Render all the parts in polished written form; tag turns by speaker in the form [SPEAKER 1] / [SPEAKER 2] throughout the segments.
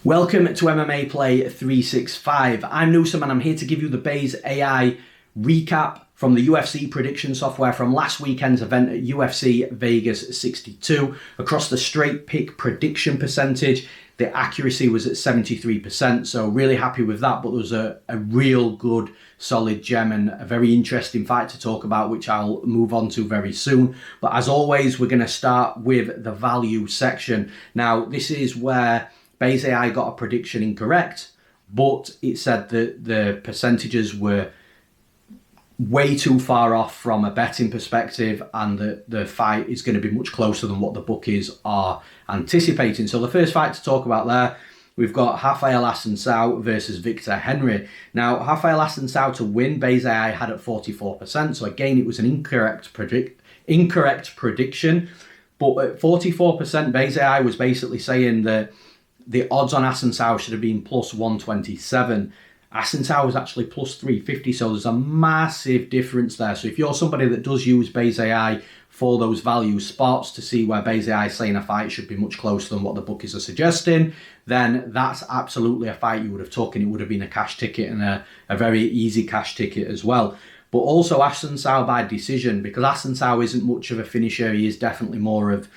[SPEAKER 1] Welcome to MMAPlay365. I'm Newsome and I'm here to give you the Baze AI recap from the UFC prediction software from last weekend's event at UFC Vegas 62. Across the straight pick prediction percentage, the accuracy was at 73%, so really happy with that, but there was a real good solid gem and a very interesting fight to talk about, which I'll move on to very soon. But as always, we're going to start with the value section. Now, this is where Baze AI got a prediction incorrect, but it said that the percentages were way too far off from a betting perspective and that the fight is going to be much closer than what the bookies are anticipating. So the first fight to talk about there, we've got Raphael Assuncao versus Victor Henry. Now, Raphael Assuncao to win, Baze AI had at 44%. So again, it was an incorrect prediction. But at 44%, Baze AI was basically saying that the odds on Assuncao should have been plus 127. Assuncao was actually plus 350, so there's a massive difference there. So if you're somebody that does use Baze AI for those value spots to see where Baze AI is saying a fight should be much closer than what the bookies are suggesting, then that's absolutely a fight you would have taken. It would have been a cash ticket and a very easy cash ticket as well. But also Assuncao by decision, because Assuncao isn't much of a finisher. He is definitely more of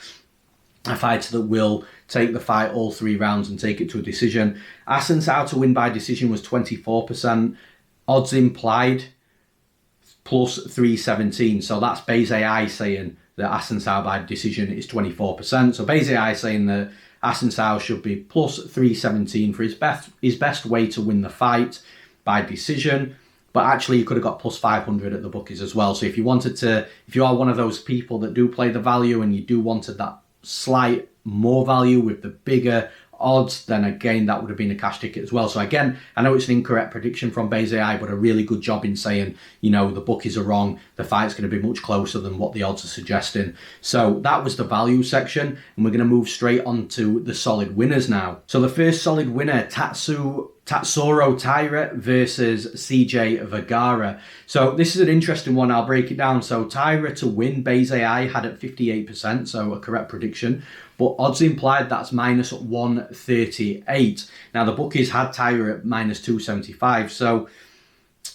[SPEAKER 1] a fighter that will take the fight all 3 rounds and take it to a decision. Assuncao to win by decision was 24%. Odds implied plus 317. So that's Baze AI saying that Assuncao by decision is 24%. So Baze AI saying that Assuncao should be plus 317 for his best way to win the fight by decision. But actually, you could have got plus 500 at the bookies as well. So if you are one of those people that do play the value and you do wanted that slight more value with the bigger odds, then again that would have been a cash ticket as well. So again, I know it's an incorrect prediction from Baze AI, but a really good job in saying, you know, the bookies are wrong, the fight's going to be much closer than what the odds are suggesting. So that was the value section, and we're going to move straight on to the solid winners now. So the first solid winner, Tatsuro Tyra versus CJ Vergara. So this is an interesting one. I'll break it down. So Tyra to win, Baze AI had at 58%, so a correct prediction. But odds implied, that's minus 138. Now the bookies had Tyra at minus 275. So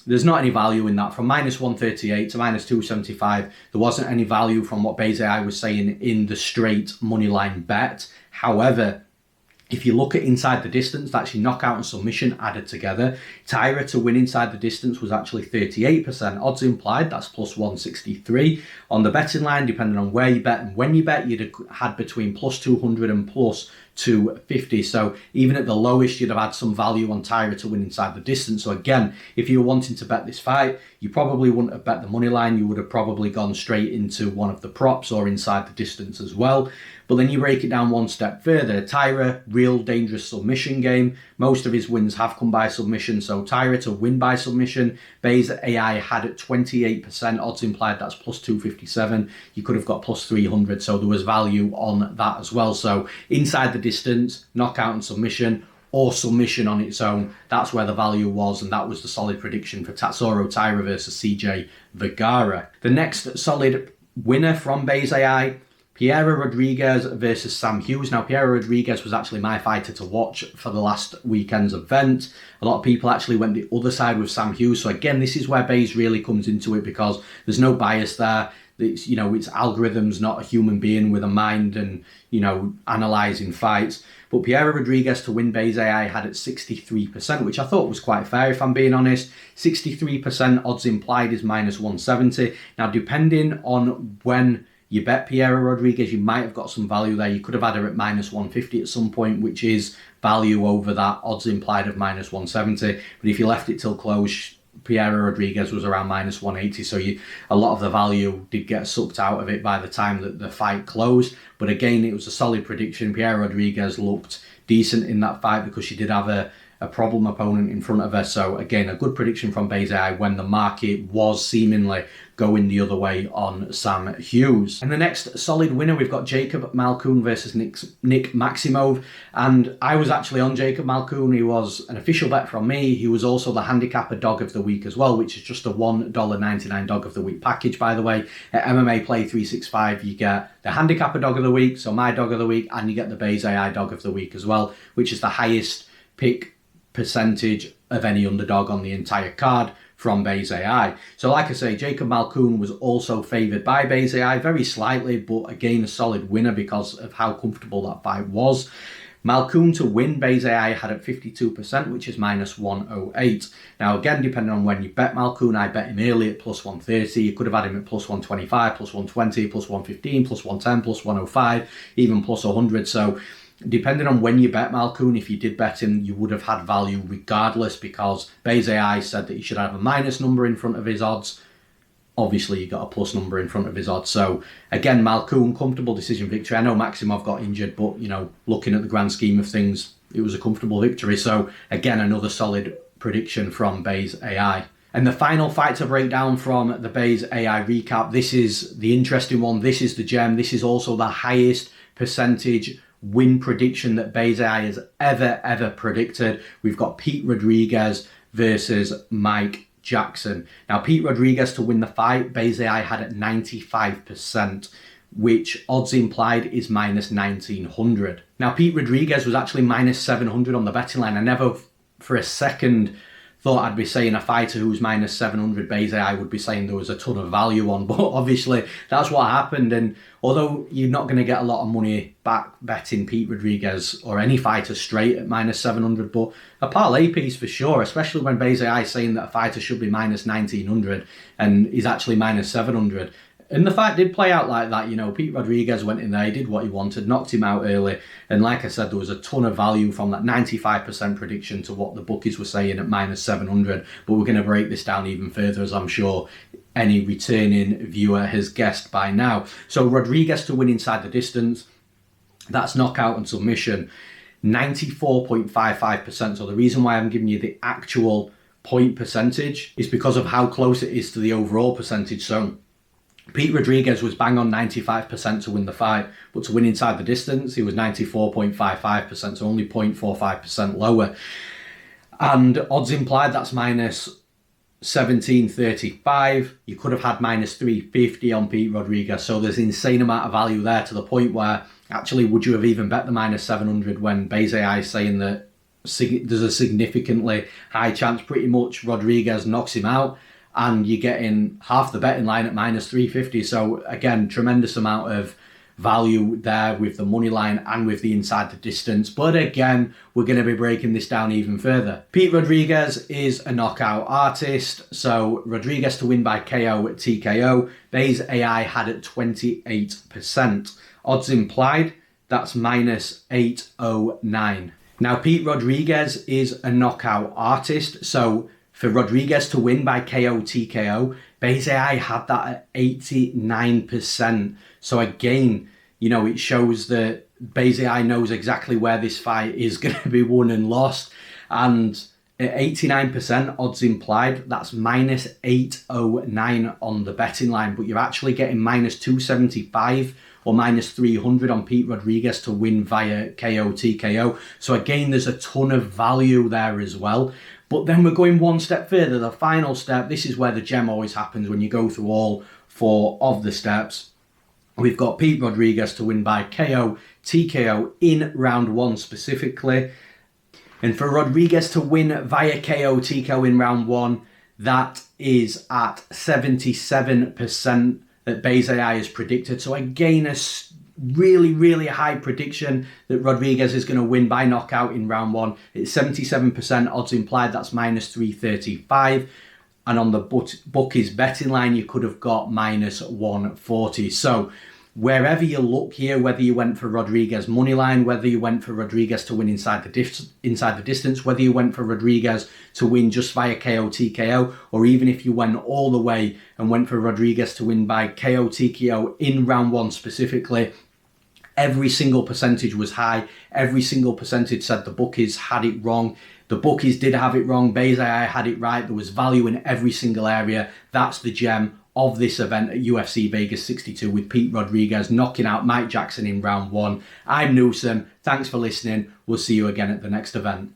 [SPEAKER 1] there's not any value in that. From minus 138 to minus 275, there wasn't any value from what Baze AI was saying in the straight moneyline bet. However, if you look at inside the distance, that's your knockout and submission added together. Tyra to win inside the distance was actually 38%. Odds implied, that's plus 163. On the betting line, depending on where you bet and when you bet, you'd have had between plus 200 and plus 250. So even at the lowest, you'd have had some value on Tyra to win inside the distance. So again, if you were wanting to bet this fight, you probably wouldn't have bet the money line. You would have probably gone straight into one of the props or inside the distance as well. But then you break it down one step further. Tyra, real dangerous submission game. Most of his wins have come by submission. So Tyra to win by submission, Baze AI had at 28%. Odds implied, that's plus 257. You could have got plus 300. So there was value on that as well. So inside the distance, knockout and submission, or submission on its own, that's where the value was, and that was the solid prediction for Tatsuro Tyra versus CJ Vergara. The next solid winner from Baze AI, Piera Rodriguez versus Sam Hughes. Now, Piera Rodriguez was actually my fighter to watch for the last weekend's event. A lot of people actually went the other side with Sam Hughes. So again, this is where Baze really comes into it, because there's no bias there. It's, you know, it's algorithms, not a human being with a mind and, you know, analysing fights. But Piera Rodriguez to win, Baze AI had at 63%, which I thought was quite fair, if I'm being honest. 63% odds implied is minus 170. Now, depending on when you bet Piera Rodriguez, you might have got some value there. You could have had her at minus 150 at some point, which is value over that odds implied of minus 170. But if you left it till close, Piera Rodriguez was around minus 180, so a lot of the value did get sucked out of it by the time that the fight closed. But again, it was a solid prediction. Piera Rodriguez looked decent in that fight because she did have a a problem opponent in front of her. So again, a good prediction from Base AI when the market was seemingly going the other way on Sam Hughes. And the next solid winner, we've got Jacob Malkoun versus Nick Maximov. And I was actually on Jacob Malkoun. He was an official bet from me. He was also the handicapper dog of the week as well, which is just a $1.99 dog of the week package, by the way. At MMAPlay365, you get the handicapper dog of the week, so my dog of the week, and you get the Base AI dog of the week as well, which is the highest pick percentage of any underdog on the entire card from Base AI. So like I say, Jacob Malkoun was also favoured by Base AI, very slightly, but again, a solid winner because of how comfortable that fight was. Malkoun to win, Base AI had at 52%, which is minus 108. Now again, depending on when you bet Malkoun, I bet him early at plus 130. You could have had him at plus 125, plus 120, plus 115, plus 110, plus 105, even plus 100. So depending on when you bet Malkoun, if you did bet him, you would have had value regardless, because Base AI said that you should have a minus number in front of his odds. Obviously, you got a plus number in front of his odds. So again, Malkoun, comfortable decision victory. I know Maximov got injured, but you know, looking at the grand scheme of things, it was a comfortable victory. So again, another solid prediction from Base AI. And the final fight to break down from the Base AI recap, this is the interesting one. This is the gem. This is also the highest percentage win prediction that Base AI has ever predicted. We've got Pete Rodriguez versus Mike Jackson. Now, Pete Rodriguez to win the fight, Base AI had at 95%, which odds implied is minus 1900. Now, Pete Rodriguez was actually minus 700 on the betting line. I never for a second thought I'd be saying a fighter who's minus 700 Base AI would be saying there was a ton of value on, but obviously that's what happened. And although you're not going to get a lot of money back betting Pete Rodriguez or any fighter straight at minus 700, but a parlay piece for sure, especially when Base AI is saying that a fighter should be minus 1900 and he's actually minus 700. And the fight did play out like that. You know, Pete Rodriguez went in there, he did what he wanted, knocked him out early. And like I said, there was a ton of value from that 95% prediction to what the bookies were saying at minus 700. But we're going to break this down even further, as I'm sure any returning viewer has guessed by now. So Rodriguez to win inside the distance, that's knockout and submission, 94.55%. So the reason why I'm giving you the actual point percentage is because of how close it is to the overall percentage. So Pete Rodriguez was bang on 95% to win the fight, but to win inside the distance, he was 94.55%, so only 0.45% lower. And odds implied, that's minus 1735. You could have had minus 350 on Pete Rodriguez, so there's an insane amount of value there, to the point where actually would you have even bet the minus 700 when Base AI is saying that there's a significantly high chance pretty much Rodriguez knocks him out, and you're getting half the betting line at minus 350. So again, tremendous amount of value there with the money line and with the inside the distance. But again, we're going to be breaking this down even further. Pete Rodriguez is a knockout artist. So Rodriguez to win by KO at TKO. Base AI had at 28%. Odds implied, that's minus 809. Now, Pete Rodriguez is a knockout artist. So for Rodriguez to win by KO TKO, Base AI had that at 89%. So again, you know, it shows that Base AI knows exactly where this fight is going to be won and lost. And at 89% odds implied, that's minus 809 on the betting line, but you're actually getting minus 275 or minus 300 on Pete Rodriguez to win via KO TKO. So again, there's a ton of value there as well. But then we're going one step further, the final step. This is where the gem always happens when you go through all four of the steps. We've got Pete Rodriguez to win by KO TKO in round one specifically. And for Rodriguez to win via KO TKO in round one, that is at 77% that Base AI has predicted. So again, a really high prediction that Rodriguez is going to win by knockout in round one. It's 77% odds implied, that's minus 335. And on the bookies betting line, you could have got minus 140. So wherever you look here, whether you went for Rodriguez money line, whether you went for Rodriguez to win inside the distance, whether you went for Rodriguez to win just via KO TKO, or even if you went all the way and went for Rodriguez to win by KO TKO in round one specifically, Every single percentage was high. Every single percentage said the bookies had it wrong. The bookies did have it wrong. Bezai had it right. There was value in every single area. That's the gem of this event at UFC Vegas 62 with Pete Rodriguez knocking out Mike Jackson in round 1. I'm Newsome. Thanks for listening. We'll see you again at the next event.